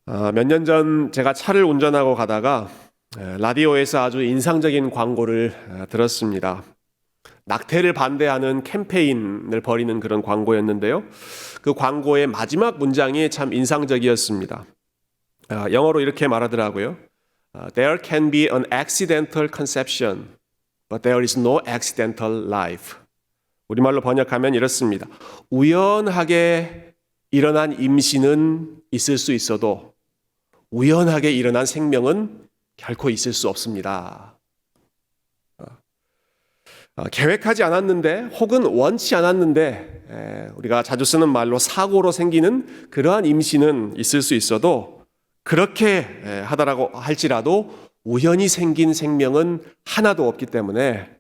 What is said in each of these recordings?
몇 년 전 제가 차를 운전하고 가다가 라디오에서 아주 인상적인 광고를 들었습니다. 낙태를 반대하는 캠페인을 벌이는 그런 광고였는데요. 그 광고의 마지막 문장이 참 인상적이었습니다. 영어로 이렇게 말하더라고요. There can be an accidental conception, but there is no accidental life. 우리말로 번역하면 이렇습니다. 우연하게 일어난 임신은 있을 수 있어도 우연하게 일어난 생명은 결코 있을 수 없습니다. 계획하지 않았는데 혹은 원치 않았는데 우리가 자주 쓰는 말로 사고로 생기는 그러한 임신은 있을 수 있어도 그렇게 하다라고 할지라도 우연히 생긴 생명은 하나도 없기 때문에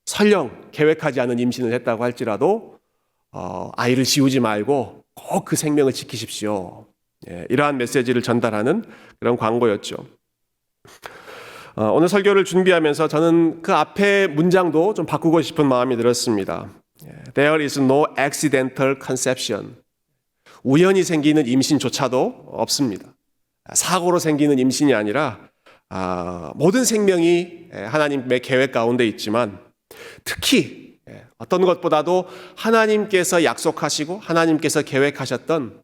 설령 계획하지 않은 임신을 했다고 할지라도 아이를 지우지 말고 꼭 그 생명을 지키십시오. 이러한 메시지를 전달하는 그런 광고였죠. 오늘 설교를 준비하면서 저는 그 앞에 문장도 좀 바꾸고 싶은 마음이 들었습니다. There is no accidental conception. 우연히 생기는 임신조차도 없습니다. 사고로 생기는 임신이 아니라 모든 생명이 하나님의 계획 가운데 있지만 특히 어떤 것보다도 하나님께서 약속하시고 하나님께서 계획하셨던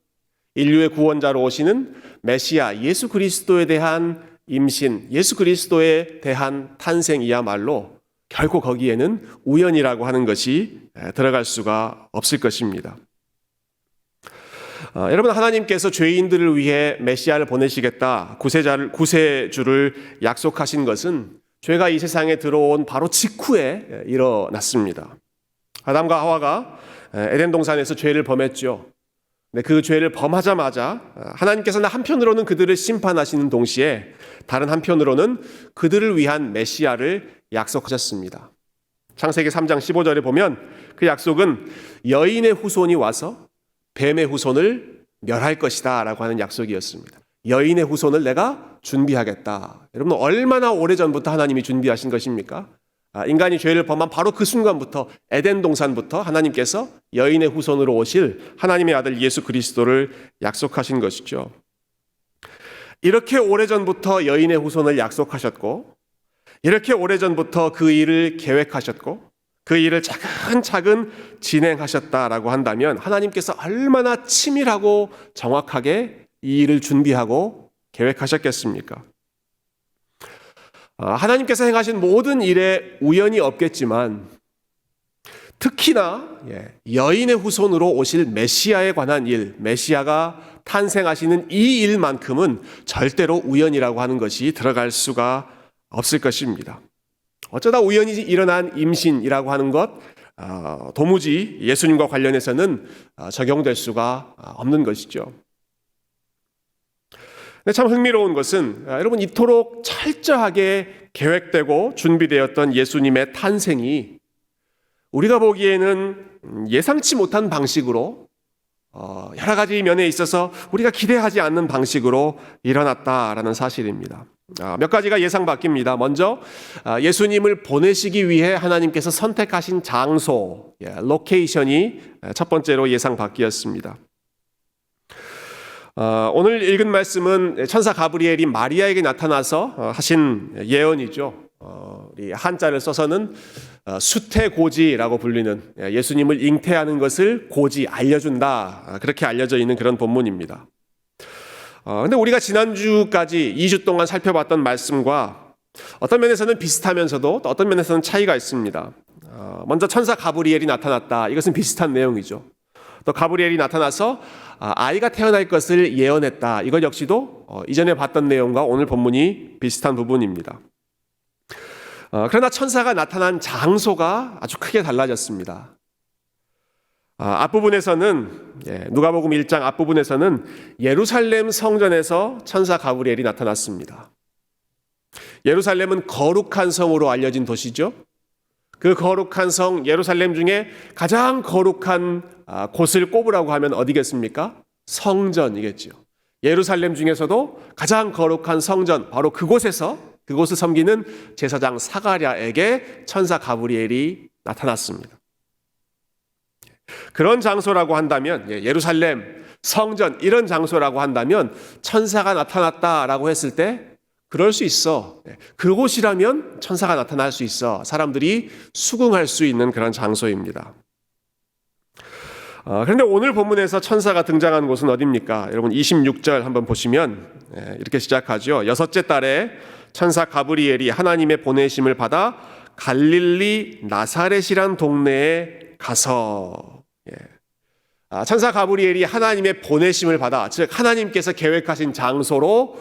인류의 구원자로 오시는 메시아 예수 그리스도에 대한 임신, 예수 그리스도에 대한 탄생이야말로 결코 거기에는 우연이라고 하는 것이 들어갈 수가 없을 것입니다. 여러분, 하나님께서 죄인들을 위해 메시아를 보내시겠다, 구세주를 약속하신 것은 죄가 이 세상에 들어온 바로 직후에 일어났습니다. 아담과 하와가 에덴 동산에서 죄를 범했죠. 그 죄를 범하자마자 하나님께서는 한편으로는 그들을 심판하시는 동시에 다른 한편으로는 그들을 위한 메시아를 약속하셨습니다. 창세기 3장 15절에 보면 그 약속은 여인의 후손이 와서 뱀의 후손을 멸할 것이다 라고 하는 약속이었습니다. 여인의 후손을 내가 준비하겠다. 여러분, 얼마나 오래전부터 하나님이 준비하신 것입니까? 인간이 죄를 범한 바로 그 순간부터 에덴 동산부터 하나님께서 여인의 후손으로 오실 하나님의 아들 예수 그리스도를 약속하신 것이죠. 이렇게 오래전부터 여인의 후손을 약속하셨고 이렇게 오래전부터 그 일을 계획하셨고 그 일을 차근차근 진행하셨다라고 한다면 하나님께서 얼마나 치밀하고 정확하게 이 일을 준비하고 계획하셨겠습니까? 하나님께서 행하신 모든 일에 우연이 없겠지만 특히나 여인의 후손으로 오실 메시아에 관한 일, 메시아가 탄생하시는 이 일만큼은 절대로 우연이라고 하는 것이 들어갈 수가 없을 것입니다. 어쩌다 우연히 일어난 임신이라고 하는 것 도무지 예수님과 관련해서는 적용될 수가 없는 것이죠. 근데 참 흥미로운 것은 여러분, 이토록 철저하게 계획되고 준비되었던 예수님의 탄생이 우리가 보기에는 예상치 못한 방식으로 여러 가지 면에 있어서 우리가 기대하지 않는 방식으로 일어났다라는 사실입니다. 몇 가지가 예상 바뀝니다. 먼저 예수님을 보내시기 위해 하나님께서 선택하신 장소, 로케이션이 첫 번째로 예상 바뀌었습니다. 오늘 읽은 말씀은 천사 가브리엘이 마리아에게 나타나서 하신 예언이죠. 우리 한자를 써서는 수태고지라고 불리는 예수님을 잉태하는 것을 고지, 알려준다, 그렇게 알려져 있는 그런 본문입니다. 근데 우리가 지난주까지 2주 동안 살펴봤던 말씀과 어떤 면에서는 비슷하면서도 또 어떤 면에서는 차이가 있습니다. 먼저 천사 가브리엘이 나타났다. 이것은 비슷한 내용이죠. 또 가브리엘이 나타나서 아이가 태어날 것을 예언했다. 이것 역시도 이전에 봤던 내용과 오늘 본문이 비슷한 부분입니다. 그러나 천사가 나타난 장소가 아주 크게 달라졌습니다. 앞부분에서는 누가복음 1장 앞부분에서는 예루살렘 성전에서 천사 가브리엘이 나타났습니다. 예루살렘은 거룩한 성으로 알려진 도시죠. 그 거룩한 성 예루살렘 중에 가장 거룩한 곳을 꼽으라고 하면 어디겠습니까? 성전이겠죠. 예루살렘 중에서도 가장 거룩한 성전, 바로 그곳을 섬기는 제사장 사가랴에게 천사 가브리엘이 나타났습니다. 그런 장소라고 한다면 예루살렘, 성전 이런 장소라고 한다면 천사가 나타났다라고 했을 때 그럴 수 있어. 그곳이라면 천사가 나타날 수 있어. 사람들이 수긍할 수 있는 그런 장소입니다. 그런데 오늘 본문에서 천사가 등장한 곳은 어디입니까? 여러분 26절 한번 보시면 이렇게 시작하죠. 여섯째 달에 천사 가브리엘이 하나님의 보내심을 받아 갈릴리 나사렛이란 동네에 가서 천사 가브리엘이 하나님의 보내심을 받아 즉 하나님께서 계획하신 장소로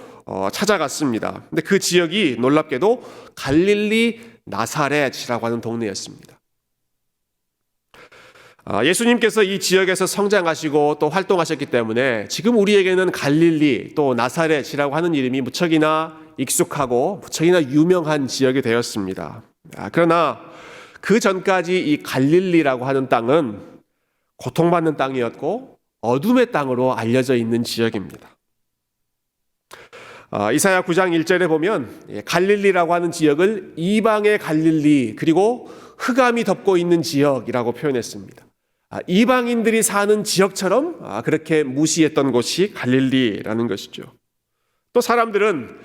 찾아갔습니다. 근데 그 지역이 놀랍게도 갈릴리 나사렛이라고 하는 동네였습니다. 예수님께서 이 지역에서 성장하시고 또 활동하셨기 때문에 지금 우리에게는 갈릴리 또 나사렛이라고 하는 이름이 무척이나 익숙하고 무척이나 유명한 지역이 되었습니다. 그러나 그 전까지 이 갈릴리라고 하는 땅은 고통받는 땅이었고 어둠의 땅으로 알려져 있는 지역입니다. 이사야 9장 1절에 보면 갈릴리라고 하는 지역을 이방의 갈릴리 그리고 흑암이 덮고 있는 지역이라고 표현했습니다. 이방인들이 사는 지역처럼 그렇게 무시했던 곳이 갈릴리라는 것이죠. 또 사람들은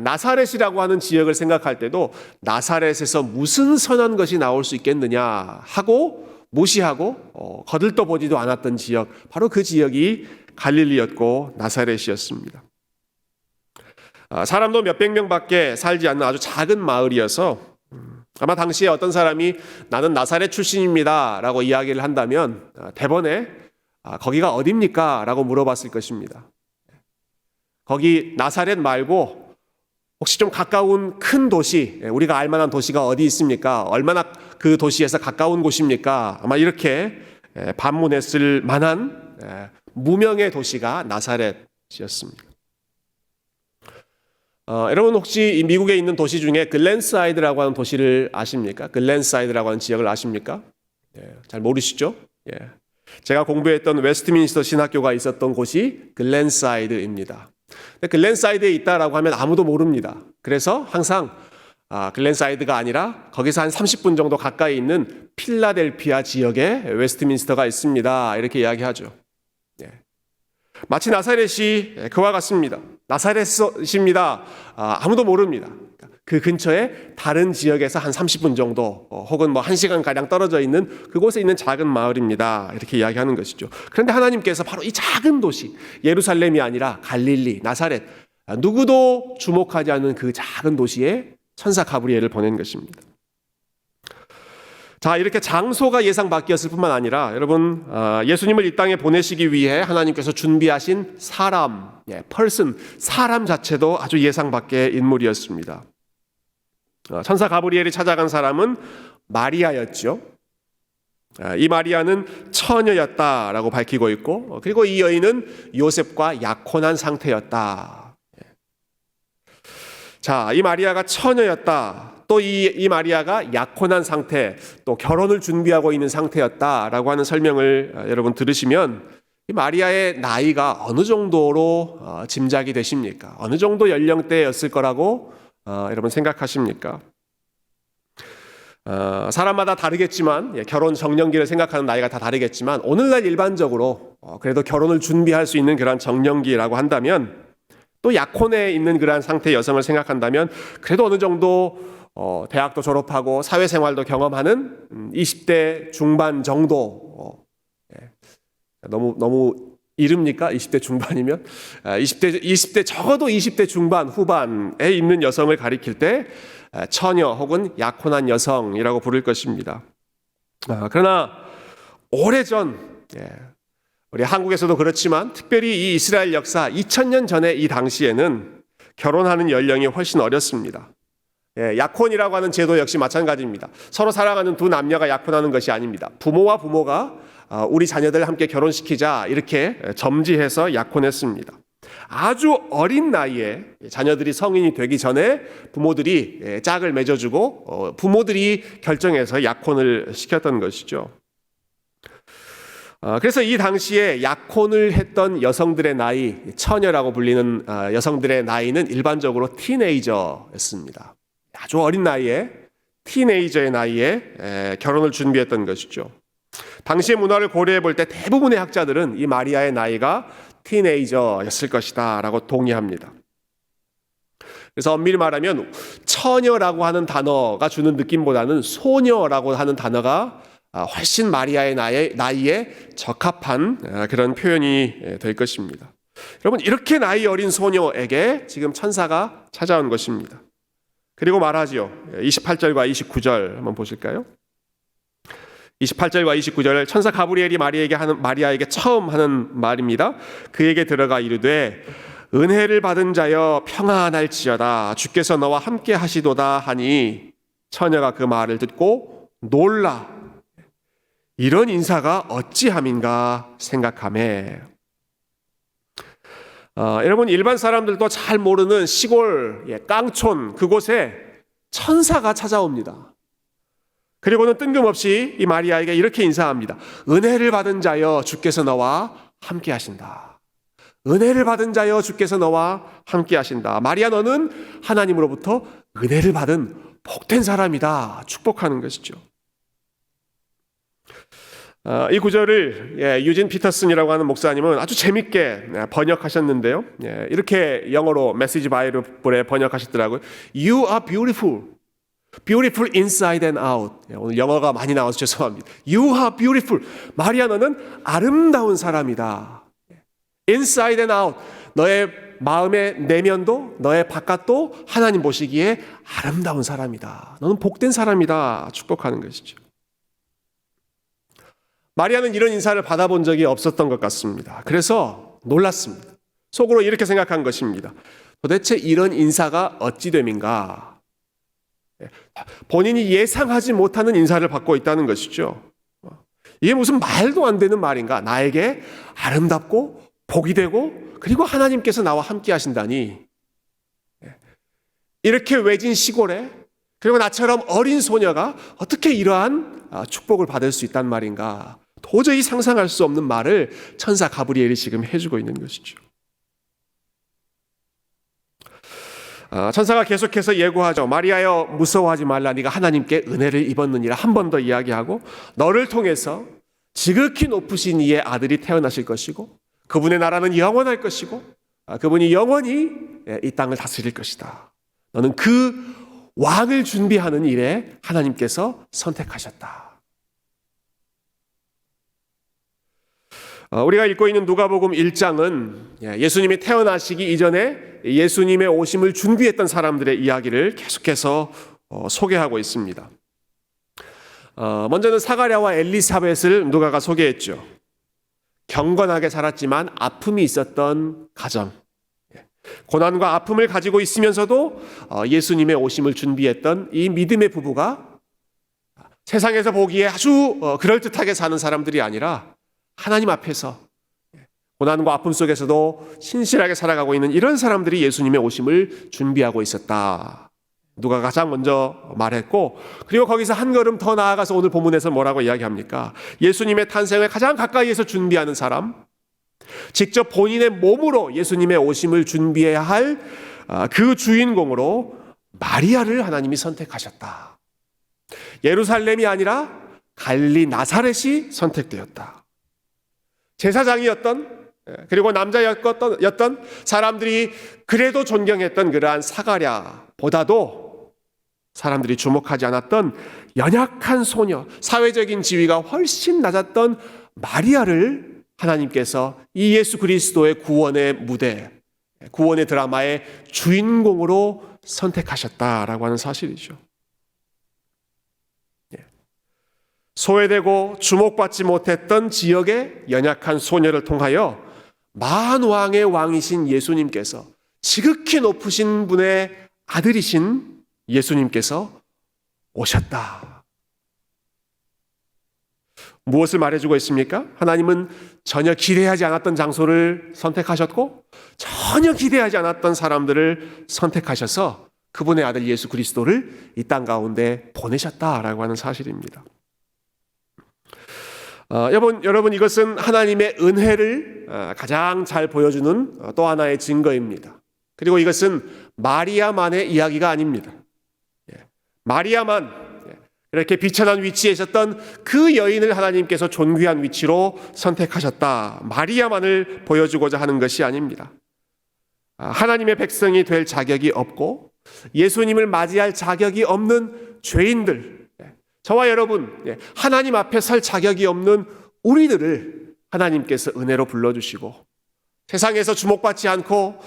나사렛이라고 하는 지역을 생각할 때도 나사렛에서 무슨 선한 것이 나올 수 있겠느냐 하고 무시하고 거들떠 보지도 않았던 지역, 바로 그 지역이 갈릴리였고 나사렛이었습니다. 사람도 몇백 명밖에 살지 않는 아주 작은 마을이어서 아마 당시에 어떤 사람이 나는 나사렛 출신입니다 라고 이야기를 한다면 대번에 거기가 어딥니까? 라고 물어봤을 것입니다. 거기 나사렛 말고 혹시 좀 가까운 큰 도시, 우리가 알만한 도시가 어디 있습니까? 얼마나 그 도시에서 가까운 곳입니까? 아마 이렇게 반문했을 만한 무명의 도시가 나사렛이었습니다. 여러분 혹시 미국에 있는 도시 중에 글렌사이드라고 하는 도시를 아십니까? 글렌사이드라고 하는 지역을 아십니까? 잘 모르시죠? 제가 공부했던 웨스트민스터 신학교가 있었던 곳이 글렌사이드입니다. 글렌사이드에 있다라고 하면 아무도 모릅니다. 그래서 항상 글렌사이드가 아니라 거기서 한 30분 정도 가까이 있는 필라델피아 지역에 웨스트민스터가 있습니다. 이렇게 이야기하죠. 마치 나사렛이 그와 같습니다. 나사렛입니다. 아무도 모릅니다. 그 근처에 다른 지역에서 한 30분 정도 혹은 뭐 1시간가량 떨어져 있는 그곳에 있는 작은 마을입니다. 이렇게 이야기하는 것이죠. 그런데 하나님께서 바로 이 작은 도시 예루살렘이 아니라 갈릴리, 나사렛 누구도 주목하지 않는 그 작은 도시에 천사 가브리엘을 보낸 것입니다. 자, 이렇게 장소가 예상 바뀌었을 뿐만 아니라 여러분 예수님을 이 땅에 보내시기 위해 하나님께서 준비하신 사람, 사람 자체도 아주 예상 밖의 인물이었습니다. 천사 가브리엘이 찾아간 사람은 마리아였죠. 이 마리아는 처녀였다라고 밝히고 있고 그리고 이 여인은 요셉과 약혼한 상태였다. 자, 이 마리아가 처녀였다. 또 이 마리아가 약혼한 상태, 또 결혼을 준비하고 있는 상태였다라고 하는 설명을 여러분 들으시면 이 마리아의 나이가 어느 정도로 짐작이 되십니까? 어느 정도 연령대였을 거라고 여러분 생각하십니까? 사람마다 다르겠지만 결혼 정년기를 생각하는 나이가 다 다르겠지만 오늘날 일반적으로 그래도 결혼을 준비할 수 있는 그런 정년기라고 한다면 또 약혼에 있는 그러한 상태의 여성을 생각한다면 그래도 어느 정도 대학도 졸업하고 사회생활도 경험하는 20대 중반 정도. 너무 이릅니까? 20대 중반이면 20대 적어도 20대 중반 후반에 있는 여성을 가리킬 때 처녀 혹은 약혼한 여성이라고 부를 것입니다. 그러나 오래전 우리 한국에서도 그렇지만 특별히 이 이스라엘 역사 2000년 전에 이 당시에는 결혼하는 연령이 훨씬 어렸습니다. 약혼이라고 하는 제도 역시 마찬가지입니다. 서로 사랑하는 두 남녀가 약혼하는 것이 아닙니다. 부모와 부모가 우리 자녀들 함께 결혼시키자 이렇게 점지해서 약혼했습니다. 아주 어린 나이에 자녀들이 성인이 되기 전에 부모들이 짝을 맺어주고 부모들이 결정해서 약혼을 시켰던 것이죠. 그래서 이 당시에 약혼을 했던 여성들의 나이, 처녀라고 불리는 여성들의 나이는 일반적으로 티네이저였습니다. 아주 어린 나이에 티네이저의 나이에 결혼을 준비했던 것이죠. 당시의 문화를 고려해 볼 때 대부분의 학자들은 이 마리아의 나이가 티네이저였을 것이다 라고 동의합니다. 그래서 엄밀히 말하면 처녀라고 하는 단어가 주는 느낌보다는 소녀라고 하는 단어가 훨씬 마리아의 나이에 적합한 그런 표현이 될 것입니다. 여러분, 이렇게 나이 어린 소녀에게 지금 천사가 찾아온 것입니다. 그리고 말하지요. 28절과 29절 한번 보실까요? 28절과 29절 천사 가브리엘이 마리아에게 처음 하는 말입니다. 그에게 들어가 이르되 은혜를 받은 자여 평안할지어다 주께서 너와 함께 하시도다 하니 처녀가 그 말을 듣고 놀라 이런 인사가 어찌함인가 생각하매. 여러분, 일반 사람들도 잘 모르는 시골 깡촌 그곳에 천사가 찾아옵니다. 그리고는 뜬금없이 이 마리아에게 이렇게 인사합니다. 은혜를 받은 자여 주께서 너와 함께 하신다. 은혜를 받은 자여 주께서 너와 함께 하신다. 마리아, 너는 하나님으로부터 은혜를 받은 복된 사람이다. 축복하는 것이죠. 이 구절을 유진 피터슨이라고 하는 목사님은 아주 재밌게 번역하셨는데요. 이렇게 영어로 메시지 바이블에 번역하셨더라고요. You are beautiful. Beautiful inside and out. 오늘 영어가 많이 나와서 죄송합니다. You are beautiful. 마리아, 너는 아름다운 사람이다. Inside and out. 너의 마음의 내면도 너의 바깥도 하나님 보시기에 아름다운 사람이다. 너는 복된 사람이다. 축복하는 것이죠. 마리아는 이런 인사를 받아본 적이 없었던 것 같습니다. 그래서 놀랐습니다. 속으로 이렇게 생각한 것입니다. 도대체 이런 인사가 어찌 됨인가? 본인이 예상하지 못하는 인사를 받고 있다는 것이죠. 이게 무슨 말도 안 되는 말인가? 나에게 아름답고 복이 되고 그리고 하나님께서 나와 함께 하신다니. 이렇게 외진 시골에 그리고 나처럼 어린 소녀가 어떻게 이러한 축복을 받을 수 있단 말인가? 도저히 상상할 수 없는 말을 천사 가브리엘이 지금 해주고 있는 것이죠. 천사가 계속해서 예고하죠. 마리아여 무서워하지 말라. 네가 하나님께 은혜를 입었느니라. 한 번 더 이야기하고 너를 통해서 지극히 높으신 이의 아들이 태어나실 것이고 그분의 나라는 영원할 것이고 그분이 영원히 이 땅을 다스릴 것이다. 너는 그 왕을 준비하는 일에 하나님께서 선택하셨다. 우리가 읽고 있는 누가복음 1장은 예수님이 태어나시기 이전에 예수님의 오심을 준비했던 사람들의 이야기를 계속해서 소개하고 있습니다. 먼저는 사가랴와 엘리사벳을 누가가 소개했죠. 경건하게 살았지만 아픔이 있었던 가정, 고난과 아픔을 가지고 있으면서도 예수님의 오심을 준비했던 이 믿음의 부부가 세상에서 보기에 아주 그럴듯하게 사는 사람들이 아니라 하나님 앞에서 고난과 아픔 속에서도 신실하게 살아가고 있는 이런 사람들이 예수님의 오심을 준비하고 있었다. 누가 가장 먼저 말했고, 그리고 거기서 한 걸음 더 나아가서 오늘 본문에서 뭐라고 이야기합니까? 예수님의 탄생을 가장 가까이에서 준비하는 사람, 직접 본인의 몸으로 예수님의 오심을 준비해야 할 그 주인공으로 마리아를 하나님이 선택하셨다. 예루살렘이 아니라 갈릴리 나사렛이 선택되었다. 제사장이었던 그리고 남자였던 사람들이 그래도 존경했던 그러한 사가랴보다도 사람들이 주목하지 않았던 연약한 소녀, 사회적인 지위가 훨씬 낮았던 마리아를 하나님께서 이 예수 그리스도의 구원의 무대, 구원의 드라마의 주인공으로 선택하셨다라고 하는 사실이죠. 소외되고 주목받지 못했던 지역의 연약한 소녀를 통하여 만왕의 왕이신 예수님께서, 지극히 높으신 분의 아들이신 예수님께서 오셨다. 무엇을 말해주고 있습니까? 하나님은 전혀 기대하지 않았던 장소를 선택하셨고 전혀 기대하지 않았던 사람들을 선택하셔서 그분의 아들 예수 그리스도를 이 땅 가운데 보내셨다라고 하는 사실입니다. 여러분, 이것은 하나님의 은혜를 가장 잘 보여주는 또 하나의 증거입니다. 그리고 이것은 마리아만의 이야기가 아닙니다. 마리아만, 이렇게 비천한 위치에 있었던 그 여인을 하나님께서 존귀한 위치로 선택하셨다. 마리아만을 보여주고자 하는 것이 아닙니다. 하나님의 백성이 될 자격이 없고 예수님을 맞이할 자격이 없는 죄인들, 저와 여러분, 하나님 앞에 설 자격이 없는 우리들을 하나님께서 은혜로 불러주시고 세상에서 주목받지 않고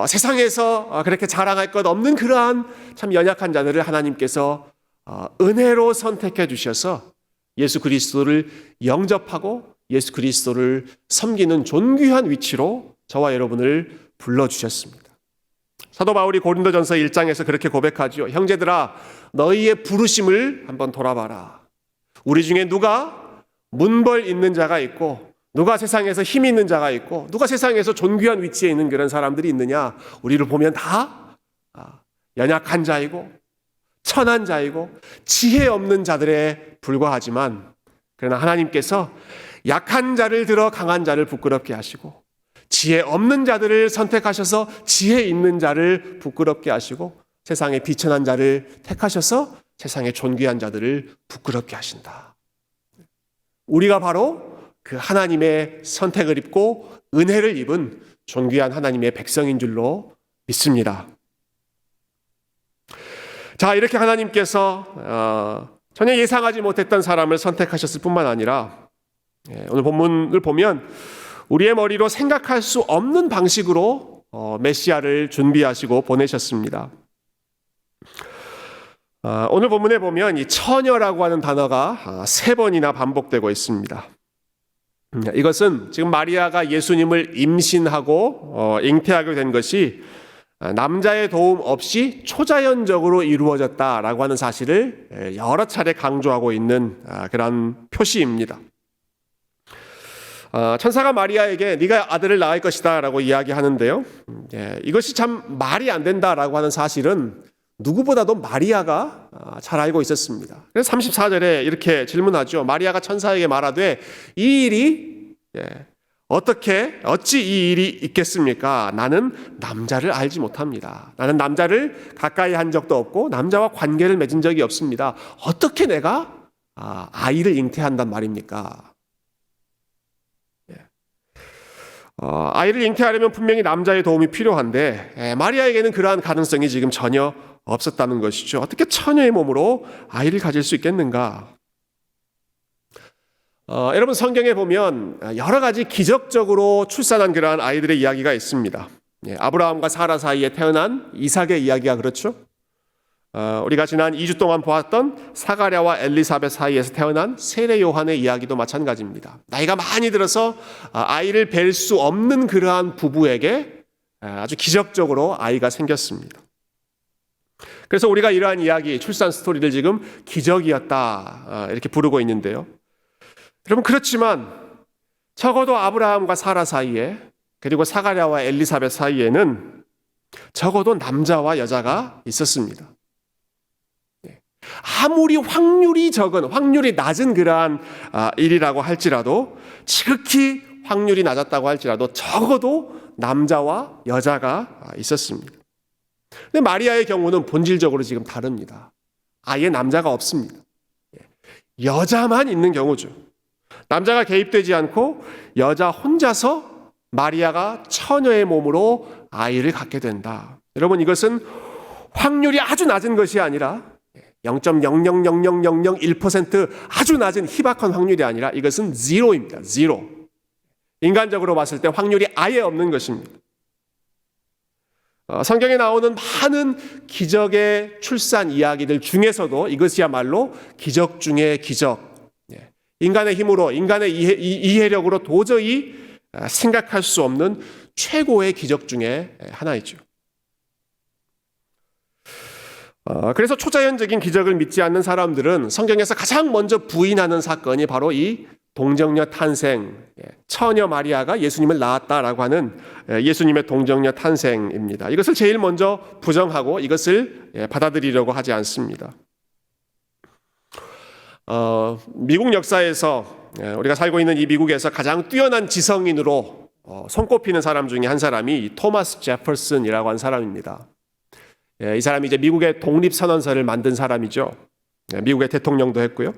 세상에서 그렇게 자랑할 것 없는 그러한 참 연약한 자들을 하나님께서 은혜로 선택해 주셔서 예수 그리스도를 영접하고 예수 그리스도를 섬기는 존귀한 위치로 저와 여러분을 불러주셨습니다. 사도 바울이 고린도전서 1장에서 그렇게 고백하죠. 형제들아, 너희의 부르심을 한번 돌아봐라. 우리 중에 누가 문벌 있는 자가 있고 누가 세상에서 힘 있는 자가 있고 누가 세상에서 존귀한 위치에 있는 그런 사람들이 있느냐? 우리를 보면 다 연약한 자이고 천한 자이고 지혜 없는 자들에 불과하지만, 그러나 하나님께서 약한 자를 들어 강한 자를 부끄럽게 하시고 지혜 없는 자들을 선택하셔서 지혜 있는 자를 부끄럽게 하시고 세상의 비천한 자를 택하셔서 세상의 존귀한 자들을 부끄럽게 하신다. 우리가 바로 그 하나님의 선택을 입고 은혜를 입은 존귀한 하나님의 백성인 줄로 믿습니다. 자, 이렇게 하나님께서 전혀 예상하지 못했던 사람을 선택하셨을 뿐만 아니라 오늘 본문을 보면 우리의 머리로 생각할 수 없는 방식으로 메시아를 준비하시고 보내셨습니다. 오늘 본문에 보면 이 처녀라고 하는 단어가 3번이나 반복되고 있습니다. 이것은 지금 마리아가 예수님을 임신하고 잉태하게 된 것이 남자의 도움 없이 초자연적으로 이루어졌다라고 하는 사실을 여러 차례 강조하고 있는 그런 표시입니다. 천사가 마리아에게 네가 아들을 낳을 것이다 라고 이야기하는데요. 이것이 참 말이 안 된다라고 하는 사실은 누구보다도 마리아가 잘 알고 있었습니다. 그래서 34절에 이렇게 질문하죠. 마리아가 천사에게 말하되 이 일이 어찌 이 일이 있겠습니까? 나는 남자를 알지 못합니다. 나는 남자를 가까이 한 적도 없고 남자와 관계를 맺은 적이 없습니다. 어떻게 내가 아이를 잉태한단 말입니까? 아이를 잉태하려면 분명히 남자의 도움이 필요한데 마리아에게는 그러한 가능성이 지금 전혀 없었다는 것이죠. 어떻게 처녀의 몸으로 아이를 가질 수 있겠는가? 여러분, 성경에 보면 여러 가지 기적적으로 출산한 그러한 아이들의 이야기가 있습니다. 아브라함과 사라 사이에 태어난 이삭의 이야기가 그렇죠. 우리가 지난 2주 동안 보았던 사가랴와 엘리사벳 사이에서 태어난 세례 요한의 이야기도 마찬가지입니다. 나이가 많이 들어서 아이를 뵐 수 없는 그러한 부부에게 아주 기적적으로 아이가 생겼습니다. 그래서 우리가 이러한 이야기, 출산 스토리를 지금 기적이었다 이렇게 부르고 있는데요. 여러분, 그렇지만 적어도 아브라함과 사라 사이에 그리고 사가랴와 엘리사벳 사이에는 적어도 남자와 여자가 있었습니다. 아무리 확률이 낮은 그러한 일이라고 할지라도, 지극히 확률이 낮았다고 할지라도 적어도 남자와 여자가 있었습니다. 근데 마리아의 경우는 본질적으로 지금 다릅니다. 아예 남자가 없습니다. 여자만 있는 경우죠. 남자가 개입되지 않고 여자 혼자서 마리아가 처녀의 몸으로 아이를 갖게 된다. 여러분, 이것은 확률이 아주 낮은 것이 아니라 0.0000001% 아주 낮은 희박한 확률이 아니라 이것은 제로입니다. 제로. 인간적으로 봤을 때 확률이 아예 없는 것입니다. 성경에 나오는 많은 기적의 출산 이야기들 중에서도 이것이야말로 기적 중의 기적. 인간의 힘으로, 인간의 이해력으로 도저히 생각할 수 없는 최고의 기적 중에 하나이죠. 그래서 초자연적인 기적을 믿지 않는 사람들은 성경에서 가장 먼저 부인하는 사건이 바로 이 동정녀 탄생, 처녀 마리아가 예수님을 낳았다라고 하는 예수님의 동정녀 탄생입니다. 이것을 제일 먼저 부정하고 이것을 받아들이려고 하지 않습니다. 미국 역사에서, 우리가 살고 있는 이 미국에서 가장 뛰어난 지성인으로 손꼽히는 사람 중에 한 사람이 토마스 제퍼슨이라고 하는 사람입니다. 이 사람이 이제 미국의 독립선언서를 만든 사람이죠. 미국의 대통령도 했고요.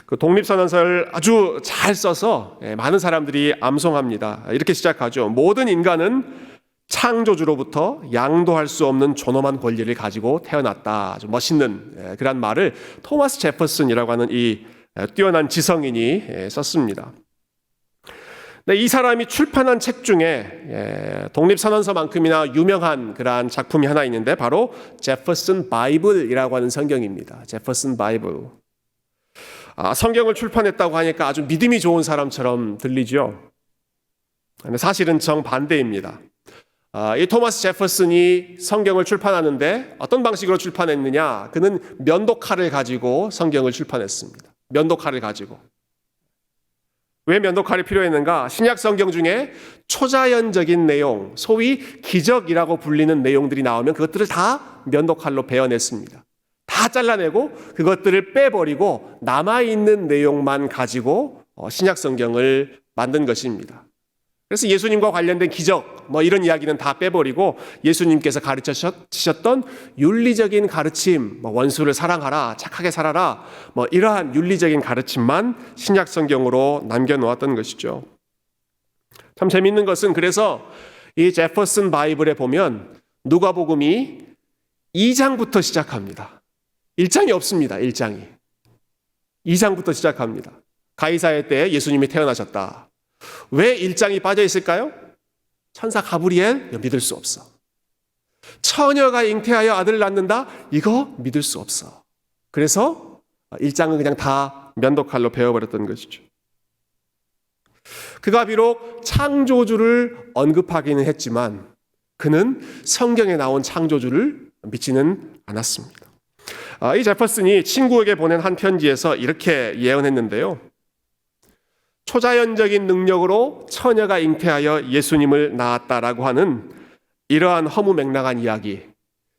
그 독립선언서를 아주 잘 써서 많은 사람들이 암송합니다. 이렇게 시작하죠. 모든 인간은 창조주로부터 양도할 수 없는 존엄한 권리를 가지고 태어났다. 아주 멋있는 그런 말을 토마스 제퍼슨이라고 하는 이 뛰어난 지성인이 썼습니다. 이 사람이 출판한 책 중에 독립선언서만큼이나 유명한 그러한 작품이 하나 있는데 바로 제퍼슨 바이블이라고 하는 성경입니다. 제퍼슨 바이블. 성경을 출판했다고 하니까 아주 믿음이 좋은 사람처럼 들리죠. 근데 사실은 정반대입니다. 이 토마스 제퍼슨이 성경을 출판하는데 어떤 방식으로 출판했느냐? 그는 면도칼을 가지고 성경을 출판했습니다. 면도칼을 가지고. 왜 면도칼이 필요했는가? 신약 성경 중에 초자연적인 내용, 소위 기적이라고 불리는 내용들이 나오면 그것들을 다 면도칼로 베어냈습니다. 다 잘라내고 그것들을 빼버리고 남아있는 내용만 가지고 신약 성경을 만든 것입니다. 그래서 예수님과 관련된 기적 이런 이야기는 다 빼버리고 예수님께서 가르치셨던 윤리적인 가르침, 원수를 사랑하라, 착하게 살아라, 이러한 윤리적인 가르침만 신약 성경으로 남겨놓았던 것이죠. 참 재미있는 것은 그래서 이 제퍼슨 바이블에 보면 누가복음이 2장부터 시작합니다. 1장이 없습니다. 1장이. 2장부터 시작합니다. 가이사야 때 예수님이 태어나셨다. 왜 1장이 빠져 있을까요? 천사 가브리엘, 믿을 수 없어. 처녀가 잉태하여 아들을 낳는다? 이거 믿을 수 없어. 그래서 1장은 그냥 다 면도칼로 베어버렸던 것이죠. 그가 비록 창조주를 언급하기는 했지만 그는 성경에 나온 창조주를 믿지는 않았습니다. 이 제퍼슨이 친구에게 보낸 한 편지에서 이렇게 예언했는데요. 초자연적인 능력으로 처녀가 잉태하여 예수님을 낳았다라고 하는 이러한 허무맹랑한 이야기,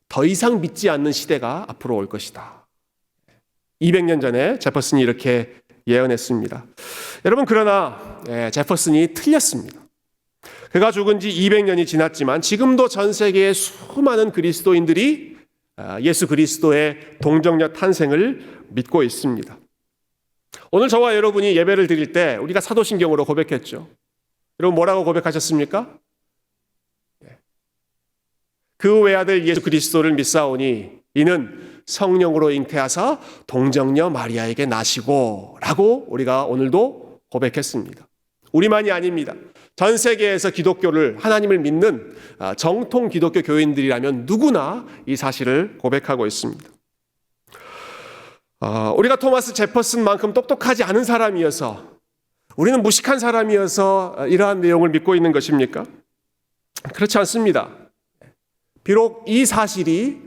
더 이상 믿지 않는 시대가 앞으로 올 것이다. 200년 전에 제퍼슨이 이렇게 예언했습니다. 여러분, 그러나 제퍼슨이 틀렸습니다. 그가 죽은 지 200년이 지났지만 지금도 전 세계의 수많은 그리스도인들이 예수 그리스도의 동정녀 탄생을 믿고 있습니다. 오늘 저와 여러분이 예배를 드릴 때 우리가 사도신경으로 고백했죠. 여러분 뭐라고 고백하셨습니까? 그 외아들 예수 그리스도를 믿사오니 이는 성령으로 잉태하사 동정녀 마리아에게 나시고 라고 우리가 오늘도 고백했습니다. 우리만이 아닙니다. 전 세계에서 기독교를, 하나님을 믿는 정통 기독교 교인들이라면 누구나 이 사실을 고백하고 있습니다. 우리가 토마스 제퍼슨만큼 똑똑하지 않은 사람이어서, 우리는 무식한 사람이어서 이러한 내용을 믿고 있는 것입니까? 그렇지 않습니다. 비록 이 사실이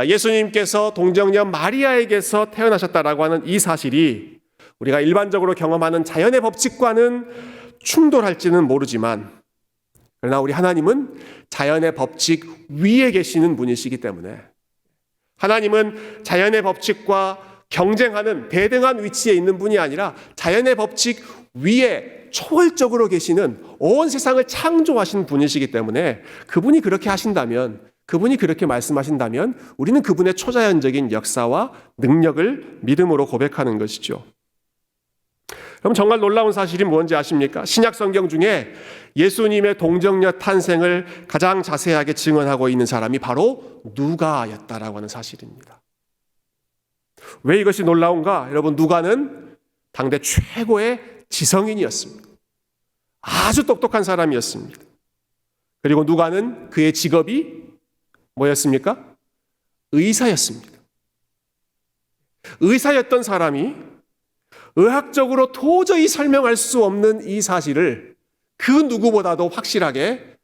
예수님께서 동정녀 마리아에게서 태어나셨다라고 하는 이 사실이 우리가 일반적으로 경험하는 자연의 법칙과는 충돌할지는 모르지만, 그러나 우리 하나님은 자연의 법칙 위에 계시는 분이시기 때문에, 하나님은 자연의 법칙과 경쟁하는 대등한 위치에 있는 분이 아니라 자연의 법칙 위에 초월적으로 계시는 온 세상을 창조하신 분이시기 때문에 그분이 그렇게 하신다면, 그분이 그렇게 말씀하신다면 우리는 그분의 초자연적인 역사와 능력을 믿음으로 고백하는 것이죠. 그럼 정말 놀라운 사실이 뭔지 아십니까? 신약 성경 중에 예수님의 동정녀 탄생을 가장 자세하게 증언하고 있는 사람이 바로 누가였다라고 하는 사실입니다. 왜 이것이 놀라운가? 여러분, 누가는 당대 최고의 지성인이었습니다. 아주 똑똑한 사람이었습니다. 그리고 누가는 그의 직업이 뭐였습니까? 의사였습니다. 의사였던 사람이 의학적으로 도저히 설명할 수 없는 이 사실을 그 누구보다도 확실하게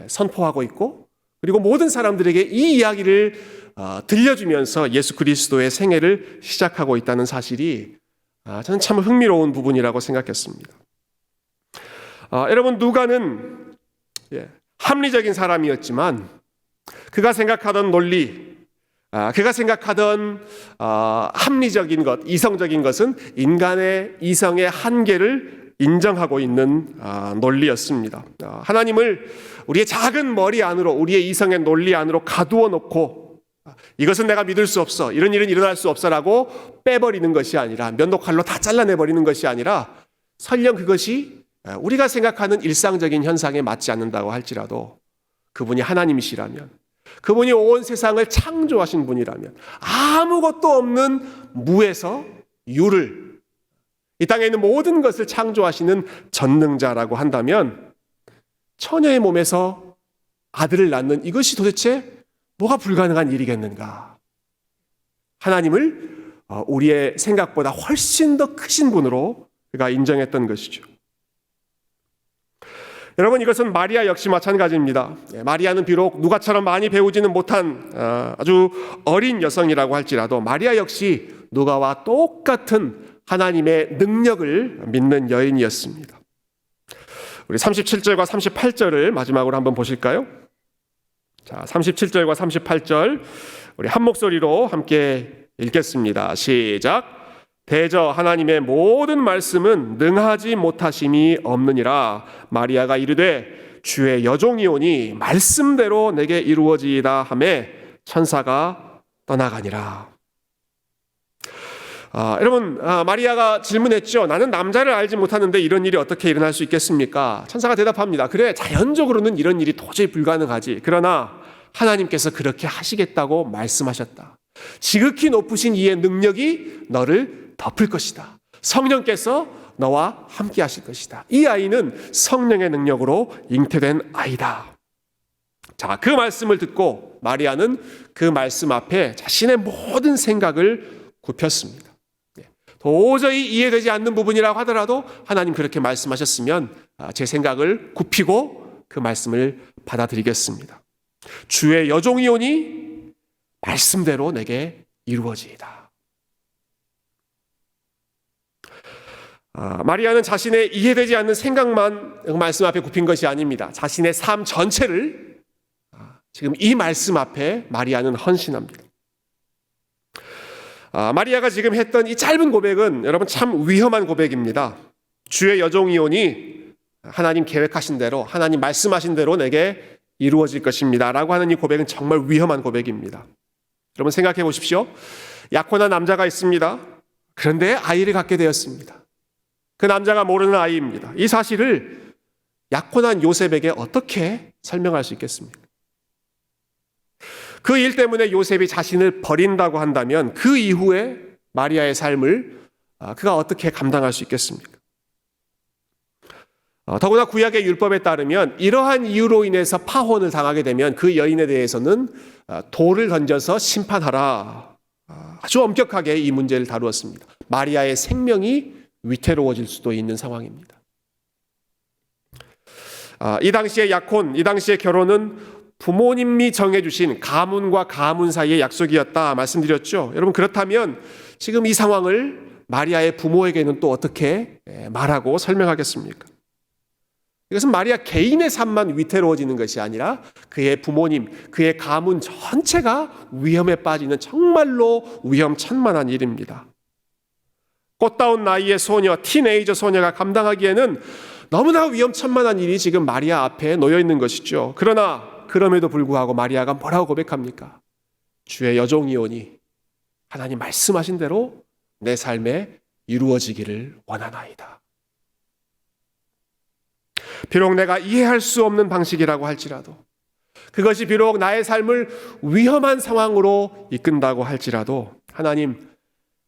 선포하고 있고, 그리고 모든 사람들에게 이 이야기를 들려주면서 예수 그리스도의 생애를 시작하고 있다는 사실이 저는 참 흥미로운 부분이라고 생각했습니다. 여러분, 누가는 합리적인 사람이었지만 그가 생각하던 논리, 그가 생각하던 합리적인 것, 이성적인 것은 인간의 이성의 한계를 인정하고 있는 논리였습니다. 하나님을 우리의 작은 머리 안으로, 우리의 이성의 논리 안으로 가두어 놓고 이것은 내가 믿을 수 없어. 이런 일은 일어날 수 없어라고 빼버리는 것이 아니라, 면도칼로 다 잘라내버리는 것이 아니라, 설령 그것이 우리가 생각하는 일상적인 현상에 맞지 않는다고 할지라도 그분이 하나님이시라면, 그분이 온 세상을 창조하신 분이라면, 아무것도 없는 무에서 유를, 이 땅에 있는 모든 것을 창조하시는 전능자라고 한다면 처녀의 몸에서 아들을 낳는 이것이 도대체 뭐가 불가능한 일이겠는가? 하나님을 우리의 생각보다 훨씬 더 크신 분으로 그가 인정했던 것이죠. 여러분, 이것은 마리아 역시 마찬가지입니다. 마리아는 비록 누가처럼 많이 배우지는 못한 아주 어린 여성이라고 할지라도 마리아 역시 누가와 똑같은 하나님의 능력을 믿는 여인이었습니다. 우리 37절과 38절을 마지막으로 한번 보실까요? 자, 37절과 38절 우리 한 목소리로 함께 읽겠습니다. 시작. 대저 하나님의 모든 말씀은 능하지 못하심이 없느니라. 마리아가 이르되 주의 여종이오니 말씀대로 내게 이루어지이다 하매 천사가 떠나가니라. 여러분, 마리아가 질문했죠. 나는 남자를 알지 못하는데 이런 일이 어떻게 일어날 수 있겠습니까? 천사가 대답합니다. 그래, 자연적으로는 이런 일이 도저히 불가능하지. 그러나 하나님께서 그렇게 하시겠다고 말씀하셨다. 지극히 높으신 이의 능력이 너를 덮을 것이다. 성령께서 너와 함께 하실 것이다. 이 아이는 성령의 능력으로 잉태된 아이다. 자, 그 말씀을 듣고 마리아는 그 말씀 앞에 자신의 모든 생각을 굽혔습니다. 도저히 이해되지 않는 부분이라고 하더라도 하나님 그렇게 말씀하셨으면 제 생각을 굽히고 그 말씀을 받아들이겠습니다. 주의 여종이오니 말씀대로 내게 이루어지이다. 마리아는 자신의 이해되지 않는 생각만 말씀 앞에 굽힌 것이 아닙니다. 자신의 삶 전체를 지금 이 말씀 앞에 마리아는 헌신합니다. 마리아가 지금 했던 이 짧은 고백은 여러분 참 위험한 고백입니다. 주의 여종이오니 하나님 계획하신 대로, 하나님 말씀하신 대로 내게 이루어질 것입니다 라고 하는 이 고백은 정말 위험한 고백입니다. 여러분 생각해 보십시오. 약혼한 남자가 있습니다. 그런데 아이를 갖게 되었습니다. 그 남자가 모르는 아이입니다. 이 사실을 약혼한 요셉에게 어떻게 설명할 수 있겠습니까? 그 일 때문에 요셉이 자신을 버린다고 한다면 그 이후에 마리아의 삶을 그가 어떻게 감당할 수 있겠습니까? 더구나 구약의 율법에 따르면 이러한 이유로 인해서 파혼을 당하게 되면 그 여인에 대해서는 돌을 던져서 심판하라. 아주 엄격하게 이 문제를 다루었습니다. 마리아의 생명이 위태로워질 수도 있는 상황입니다. 이 당시의 약혼, 이 당시의 결혼은 부모님이 정해주신 가문과 가문 사이의 약속이었다 말씀드렸죠. 여러분 그렇다면 지금 이 상황을 마리아의 부모에게는 또 어떻게 말하고 설명하겠습니까? 이것은 마리아 개인의 삶만 위태로워지는 것이 아니라 그의 부모님, 그의 가문 전체가 위험에 빠지는 정말로 위험천만한 일입니다. 꽃다운 나이의 소녀, 티네이저 소녀가 감당하기에는 너무나 위험천만한 일이 지금 마리아 앞에 놓여 있는 것이죠. 그러나 그럼에도 불구하고 마리아가 뭐라고 고백합니까? 주의 여종이오니 하나님 말씀하신 대로 내 삶에 이루어지기를 원하나이다. 비록 내가 이해할 수 없는 방식이라고 할지라도, 그것이 비록 나의 삶을 위험한 상황으로 이끈다고 할지라도 하나님,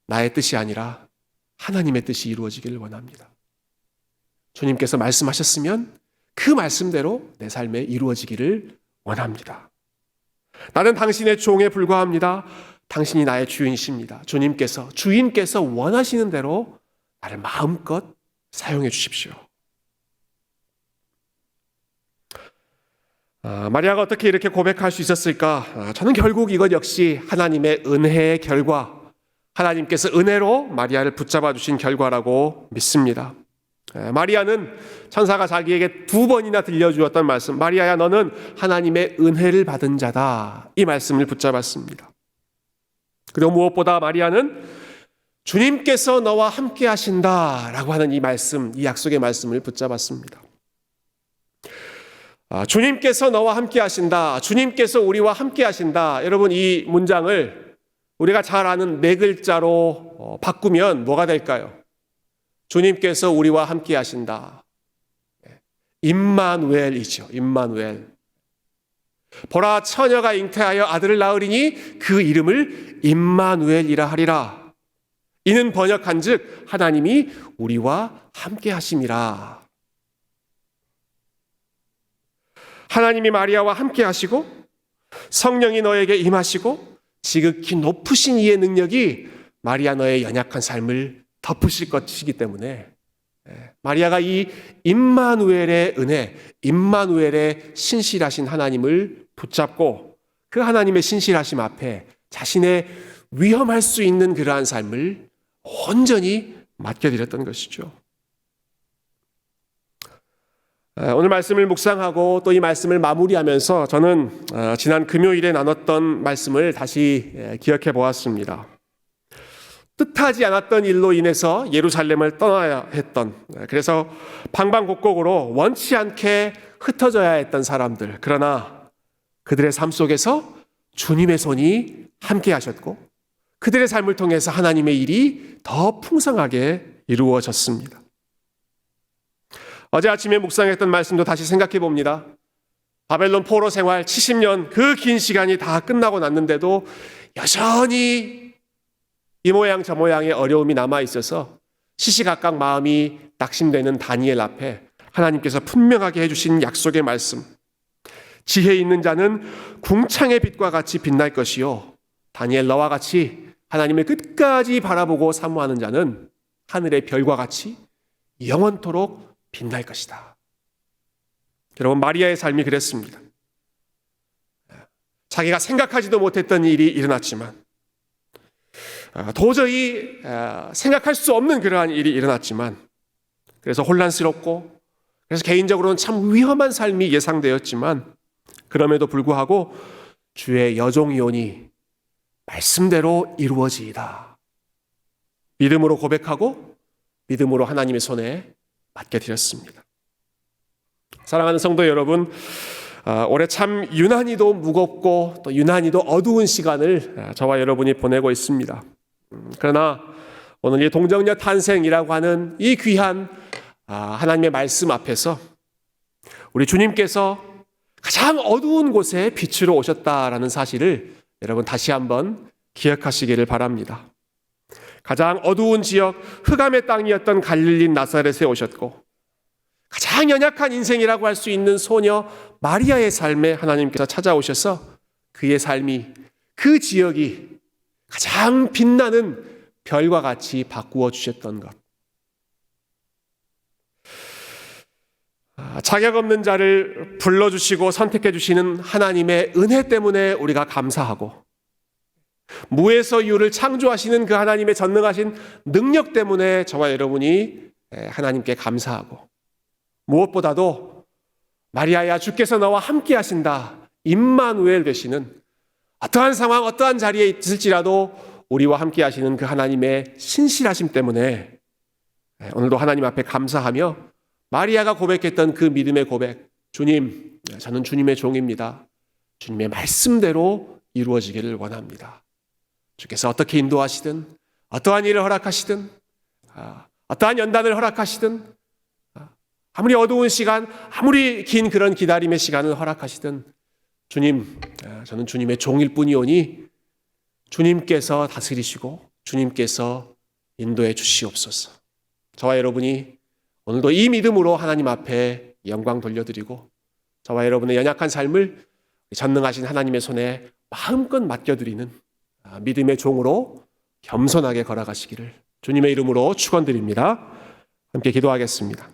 나의 뜻이 아니라 하나님의 뜻이 이루어지기를 원합니다. 주님께서 말씀하셨으면 그 말씀대로 내 삶에 이루어지기를 원합니다. 나는 당신의 종에 불과합니다. 당신이 나의 주인이십니다. 주인께서 원하시는 대로 나를 마음껏 사용해 주십시오. 마리아가 어떻게 이렇게 고백할 수 있었을까? 저는 결국 이것 역시 하나님의 은혜의 결과, 하나님께서 은혜로 마리아를 붙잡아 주신 결과라고 믿습니다. 마리아는 천사가 자기에게 2번이나 들려주었던 말씀, 마리아야 너는 하나님의 은혜를 받은 자다, 이 말씀을 붙잡았습니다. 그리고 무엇보다 마리아는 주님께서 너와 함께 하신다라고 하는 이 말씀, 이 약속의 말씀을 붙잡았습니다. 주님께서 너와 함께 하신다. 주님께서 우리와 함께 하신다. 여러분, 이 문장을 우리가 잘 아는 네 글자로 바꾸면 뭐가 될까요? 주님께서 우리와 함께 하신다. 임마누엘이죠. 임마누엘. 보라, 처녀가 잉태하여 아들을 낳으리니 그 이름을 임마누엘이라 하리라. 이는 번역한즉 하나님이 우리와 함께 하심이라. 하나님이 마리아와 함께 하시고 성령이 너에게 임하시고 지극히 높으신 이의 능력이 마리아 너의 연약한 삶을 덮으실 것이기 때문에 마리아가 이 임마누엘의 은혜, 임마누엘의 신실하신 하나님을 붙잡고 그 하나님의 신실하심 앞에 자신의 위험할 수 있는 그러한 삶을 온전히 맡겨드렸던 것이죠. 오늘 말씀을 묵상하고 또 이 말씀을 마무리하면서 저는 지난 금요일에 나눴던 말씀을 다시 기억해 보았습니다. 뜻하지 않았던 일로 인해서 예루살렘을 떠나야 했던, 그래서 방방곡곡으로 원치 않게 흩어져야 했던 사람들, 그러나 그들의 삶 속에서 주님의 손이 함께 하셨고 그들의 삶을 통해서 하나님의 일이 더 풍성하게 이루어졌습니다. 어제 아침에 묵상했던 말씀도 다시 생각해 봅니다. 바벨론 포로 생활 70년, 그 긴 시간이 다 끝나고 났는데도 여전히 이 모양 저 모양의 어려움이 남아 있어서 시시각각 마음이 낙심되는 다니엘 앞에 하나님께서 분명하게 해주신 약속의 말씀. 지혜 있는 자는 궁창의 빛과 같이 빛날 것이요, 다니엘 너와 같이 하나님을 끝까지 바라보고 사모하는 자는 하늘의 별과 같이 영원토록 빛날 것이다. 여러분, 마리아의 삶이 그랬습니다. 자기가 생각하지도 못했던 일이 일어났지만, 도저히 생각할 수 없는 그러한 일이 일어났지만, 그래서 혼란스럽고, 그래서 개인적으로는 참 위험한 삶이 예상되었지만, 그럼에도 불구하고 주의 여종이오니 말씀대로 이루어지이다. 믿음으로 고백하고 믿음으로 하나님의 손에 맡겨드렸습니다. 사랑하는 성도 여러분, 올해 참 유난히도 무겁고 또 유난히도 어두운 시간을 저와 여러분이 보내고 있습니다. 그러나 오늘 이 동정녀 탄생이라고 하는 이 귀한 하나님의 말씀 앞에서 우리 주님께서 가장 어두운 곳에 빛으로 오셨다라는 사실을 여러분 다시 한번 기억하시기를 바랍니다. 가장 어두운 지역 흑암의 땅이었던 갈릴리 나사렛에 오셨고, 가장 연약한 인생이라고 할 수 있는 소녀 마리아의 삶에 하나님께서 찾아오셔서 그의 삶이, 그 지역이 가장 빛나는 별과 같이 바꾸어 주셨던 것. 자격 없는 자를 불러주시고 선택해 주시는 하나님의 은혜 때문에 우리가 감사하고, 무에서 유를 창조하시는 그 하나님의 전능하신 능력 때문에 저와 여러분이 하나님께 감사하고, 무엇보다도 마리아야 주께서 너와 함께 하신다, 임마누엘 되시는, 어떠한 상황 어떠한 자리에 있을지라도 우리와 함께 하시는 그 하나님의 신실하심 때문에 오늘도 하나님 앞에 감사하며 마리아가 고백했던 그 믿음의 고백, 주님, 저는 주님의 종입니다. 주님의 말씀대로 이루어지기를 원합니다. 주께서 어떻게 인도하시든, 어떠한 일을 허락하시든, 어떠한 연단을 허락하시든, 아무리 어두운 시간, 아무리 긴 그런 기다림의 시간을 허락하시든, 주님, 저는 주님의 종일 뿐이오니 주님께서 다스리시고 주님께서 인도해 주시옵소서. 저와 여러분이 오늘도 이 믿음으로 하나님 앞에 영광 돌려드리고, 저와 여러분의 연약한 삶을 전능하신 하나님의 손에 마음껏 맡겨드리는 믿음의 종으로 겸손하게 걸어가시기를 주님의 이름으로 축원드립니다. 함께 기도하겠습니다.